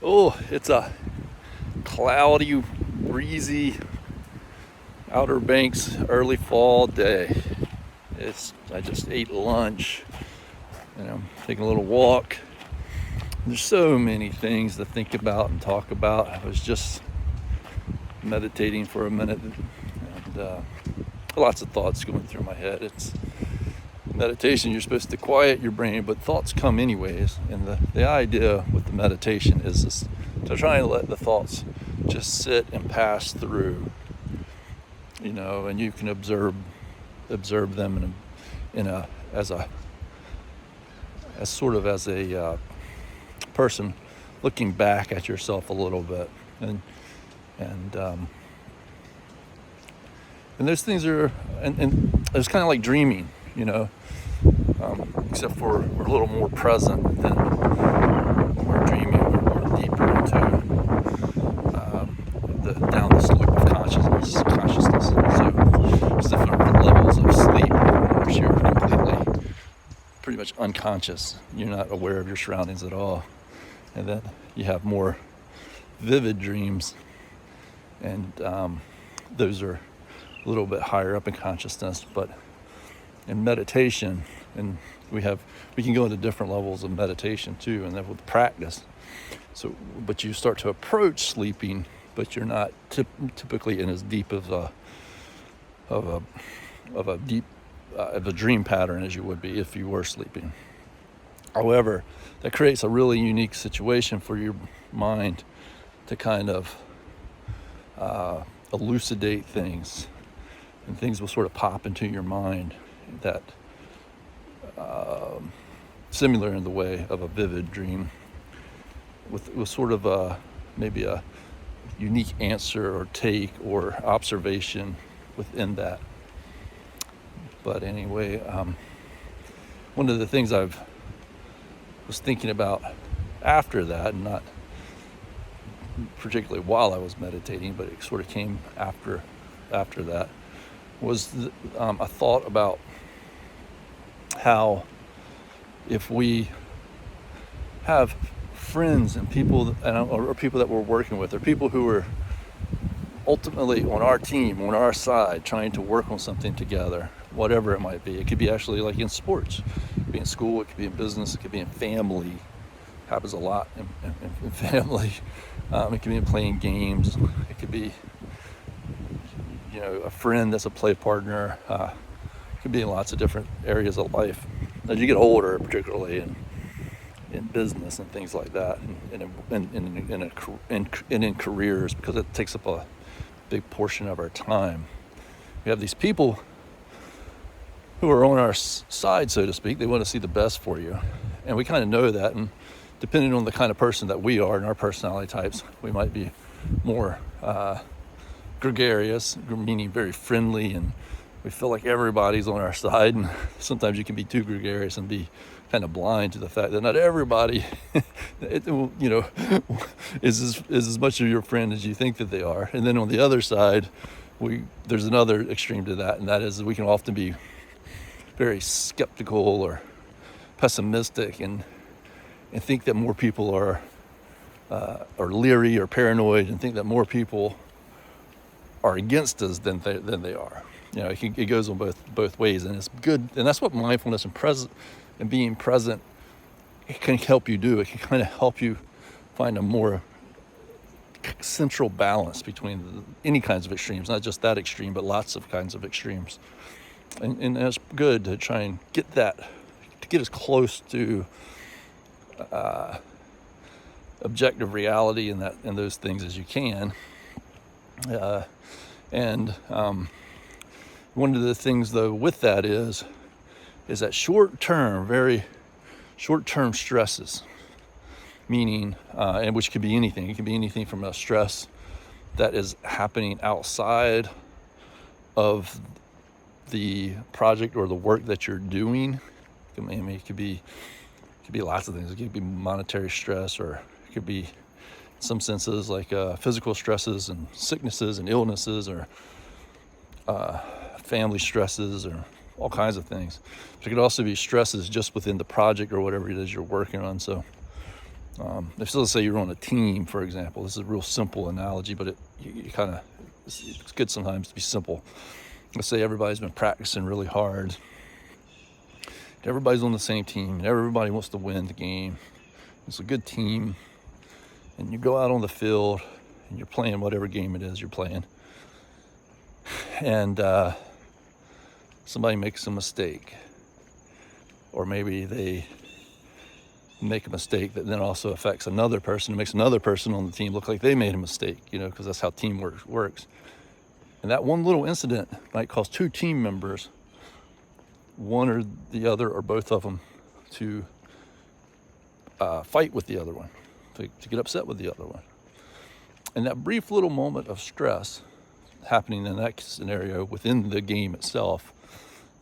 Oh, it's a cloudy, breezy Outer Banks early fall day. I just ate lunch and I'm taking a little walk. There's so many things to think about and talk about. I was just meditating for a minute and lots of thoughts going through my head. It's meditation, you're supposed to quiet your brain, but thoughts come anyways. And the idea with the meditation is this, to try and let the thoughts just sit and pass through, and you can observe them as a person looking back at yourself a little bit, and those things are, and it's kind of like dreaming, except for we're a little more present than when we're dreaming. We're more deeper into down the slope of consciousness. So there's different levels of sleep, which you're completely, pretty much unconscious. You're not aware of your surroundings at all, and then you have more vivid dreams, and those are a little bit higher up in consciousness. But in meditation, and we can go into different levels of meditation too, and then with practice. So, but you start to approach sleeping, but you're not typically in as deep of a dream pattern as you would be if you were sleeping. However, that creates a really unique situation for your mind to kind of elucidate things, and things will sort of pop into your mind that similar in the way of a vivid dream, with sort of maybe a unique answer or take or observation within that. But anyway, one of the things I was thinking about after that, and not particularly while I was meditating, but it sort of came after that, was a thought about how if we have friends and people, or people that we're working with, or people who are ultimately on our team, on our side, trying to work on something together, whatever it might be. It could be actually like in sports, it could be in school, it could be in business, it could be in family. It happens a lot in family. It could be in playing games. It could be, a friend that's a play partner. It could be in lots of different areas of life. As you get older, particularly in business and things like that, and in careers, because it takes up a big portion of our time. We have these people who are on our side, so to speak. They want to see the best for you, and we kind of know that. And depending on the kind of person that we are and our personality types, we might be more gregarious, meaning very friendly, and we feel like everybody's on our side. And sometimes you can be too gregarious and be kind of blind to the fact that not everybody is as much of your friend as you think that they are. And then on the other side, there's another extreme to that, and that is we can often be very skeptical or pessimistic, and think that more people are leery or paranoid, and think that more people are against us than they are. It goes on both ways, and it's good. And that's what mindfulness and being present, it can help you do. It can kind of help you find a more central balance between any kinds of extremes, not just that extreme, but lots of kinds of extremes. And it's good to try and get as close to objective reality and those things as you can. One of the things, though, with that is that very short-term stresses, meaning, and which could be anything. It could be anything from a stress that is happening outside of the project or the work that you're doing. It could be lots of things. It could be monetary stress, or it could be, in some senses, like physical stresses and sicknesses and illnesses, or family stresses, or all kinds of things. But it could also be stresses just within the project or whatever it is you're working on. So If let's say you're on a team, for example, this is a real simple analogy, but it's good sometimes to be simple. Let's say everybody's been practicing really hard. Everybody's on the same team, and everybody wants to win the game. It's a good team, and you go out on the field, and you're playing whatever game it is you're playing, and somebody makes a mistake, or maybe they make a mistake that then also affects another person, makes another person on the team look like they made a mistake, because that's how teamwork works. And that one little incident might cause two team members, one or the other or both of them, to fight with the other one, to get upset with the other one. And that brief little moment of stress happening in that scenario within the game itself,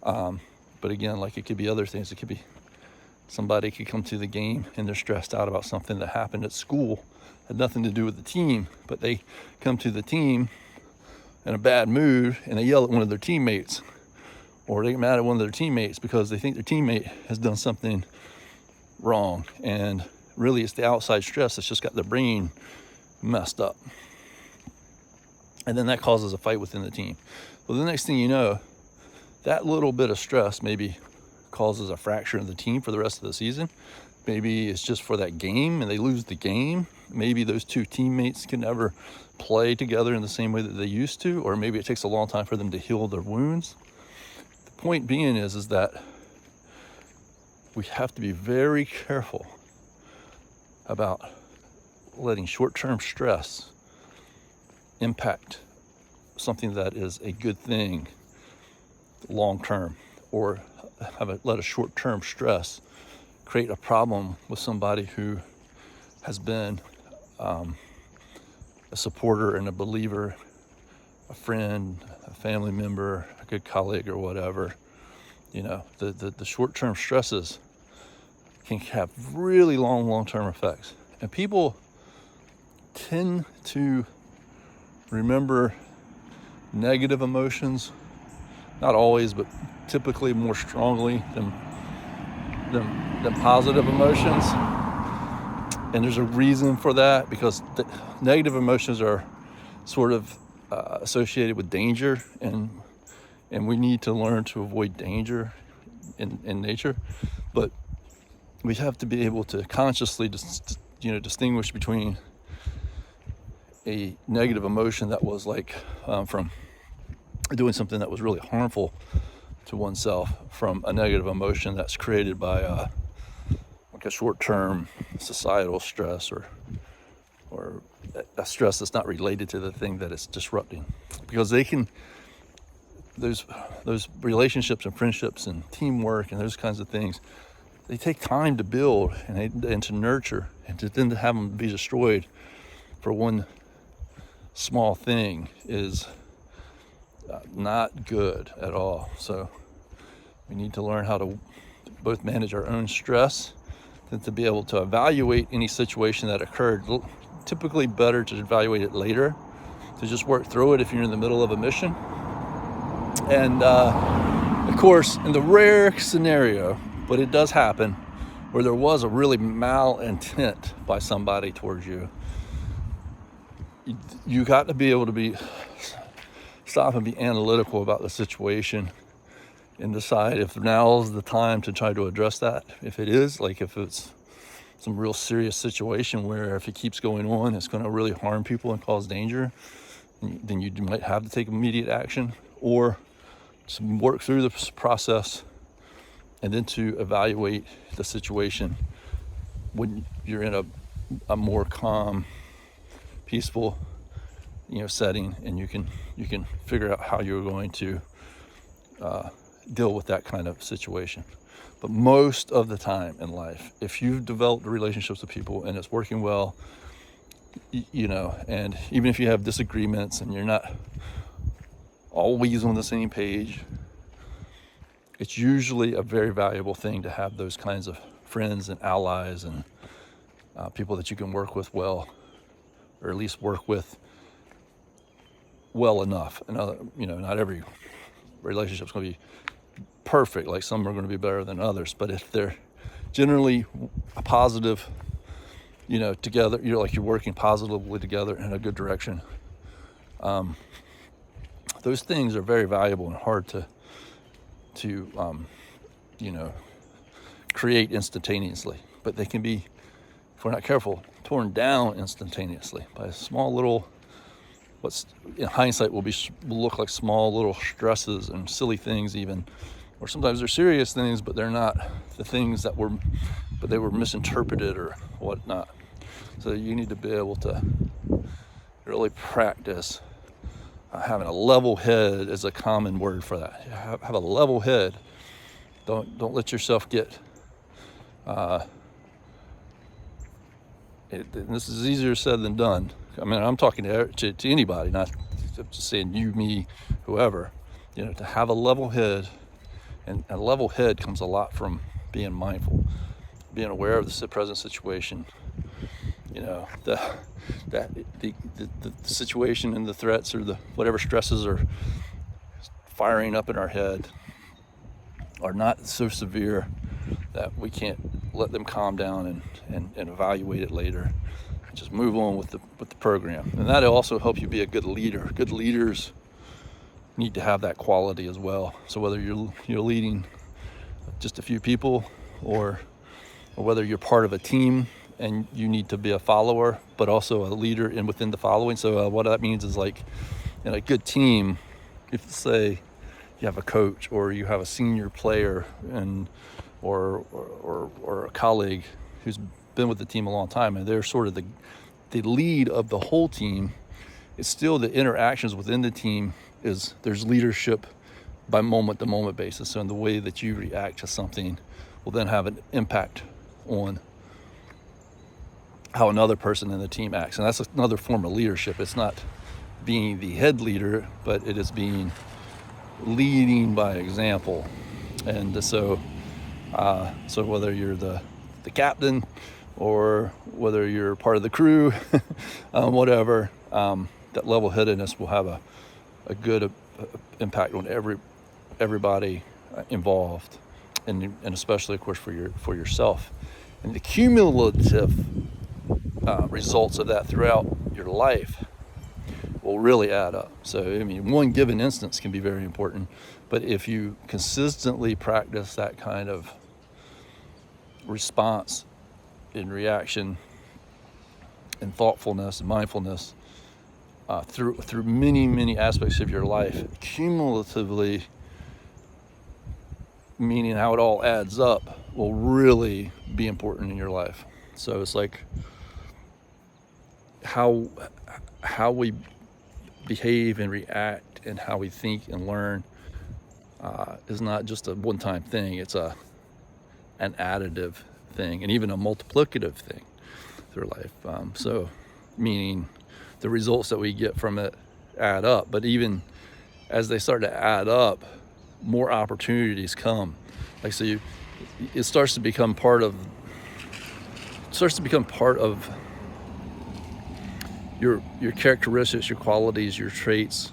but again, like it could be other things. It could be somebody could come to the game and they're stressed out about something that happened at school, had nothing to do with the team, but they come to the team in a bad mood and they yell at one of their teammates, or they get mad at one of their teammates because they think their teammate has done something wrong, and really it's the outside stress that's just got their brain messed up, and then that causes a fight within the team. Well, the next thing you know, that little bit of stress maybe causes a fracture in the team for the rest of the season. Maybe it's just for that game and they lose the game. Maybe those two teammates can never play together in the same way that they used to, or maybe it takes a long time for them to heal their wounds. The point being is that we have to be very careful about letting short-term stress impact something that is a good thing long-term, or let a short-term stress create a problem with somebody who has been a supporter and a believer, a friend, a family member, a good colleague, or whatever. The short-term stresses can have really long-term effects. And people tend to remember negative emotions, not always, but typically more strongly than positive emotions. And there's a reason for that, because the negative emotions are sort of associated with danger, and we need to learn to avoid danger in nature. But we have to be able to consciously distinguish between a negative emotion that was like from doing something that was really harmful to oneself, from a negative emotion that's created by like a short-term societal stress, or a stress that's not related to the thing that it's disrupting. Because those relationships and friendships and teamwork and those kinds of things, they take time to build and to nurture, and then to have them be destroyed for one small thing is not good at all. So we need to learn how to both manage our own stress and to be able to evaluate any situation that occurred. Typically better to evaluate it later, to just work through it if you're in the middle of a mission. And of course, in the rare scenario, but it does happen, where there was a really malintent by somebody towards you, you got to be able to stop and be analytical about the situation and decide if now's the time to try to address that. If it is, like if it's some real serious situation where if it keeps going on, it's going to really harm people and cause danger, then you might have to take immediate action, or to work through the process and then to evaluate the situation when you're in a more calm, peaceful, setting, and you can figure out how you're going to deal with that kind of situation. But most of the time in life, if you've developed relationships with people and it's working well, and even if you have disagreements and you're not always on the same page, it's usually a very valuable thing to have those kinds of friends and allies and people that you can work with well, or at least work with well enough. And not every relationship's going to be perfect. Like some are going to be better than others, but if they're generally a positive together. You're working positively together in a good direction. Those things are very valuable and hard to create instantaneously, but they can be, if we're not careful, torn down instantaneously by a small little, what's in hindsight will look like small little stresses and silly things even, or sometimes they're serious things, but they're not the things but they were misinterpreted or whatnot. So you need to be able to really practice having a level head is a common word for that. Have a level head. Don't let yourself get. This is easier said than done. I mean, I'm talking to anybody, not just saying you, me, whoever. To have a level head, and a level head comes a lot from being mindful, being aware of the present situation. The situation and the threats or the whatever stresses are firing up in our head are not so severe that we can't let them calm down and evaluate it later. Just move on with the program, and that'll also help you be a good leader. Good leaders need to have that quality as well. So whether you're leading just a few people, or whether you're part of a team and you need to be a follower, but also a leader within the following. So what that means is, like, in a good team, if say you have a coach or you have a senior player or a colleague who's been with the team a long time, and they're sort of the lead of the whole team, it's still the interactions within the team there's leadership by moment to moment basis. So in the way that you react to something will then have an impact on how another person in the team acts. And that's another form of leadership. It's not being the head leader, but it is leading by example. And so whether you're the captain or whether you're part of the crew, whatever, that level-headedness will have a good impact on everybody involved, and especially, of course, for yourself. And the cumulative results of that throughout your life will really add up. So, I mean, one given instance can be very important, but if you consistently practice that kind of response and reaction and thoughtfulness and mindfulness through many aspects of your life, cumulatively, meaning how it all adds up, will really be important in your life. So it's like how we behave and react and how we think and learn is not just a one-time thing. It's an additive thing, and even a multiplicative thing through life. So meaning the results that we get from it add up, but even as they start to add up, more opportunities come. Like, so it starts to become part of your characteristics, your qualities, your traits,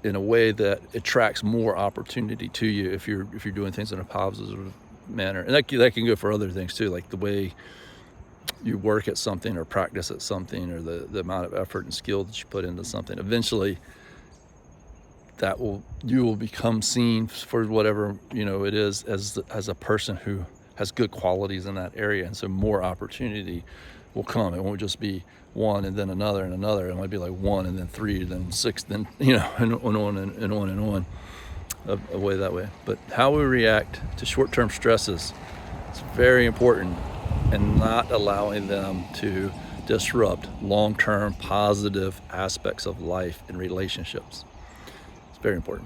in a way that attracts more opportunity to you if you're doing things in a positive manner. And that can go for other things too, like the way you work at something or practice at something, or the amount of effort and skill that you put into something. Eventually you will become seen for whatever it is, as a person who has good qualities in that area, and so more opportunity will come. It won't just be one and then another and another. It might be like one and then three, then six, then and on a way that way. But how we react to short-term stresses is very important, and not allowing them to disrupt long-term positive aspects of life and relationships. It's very important.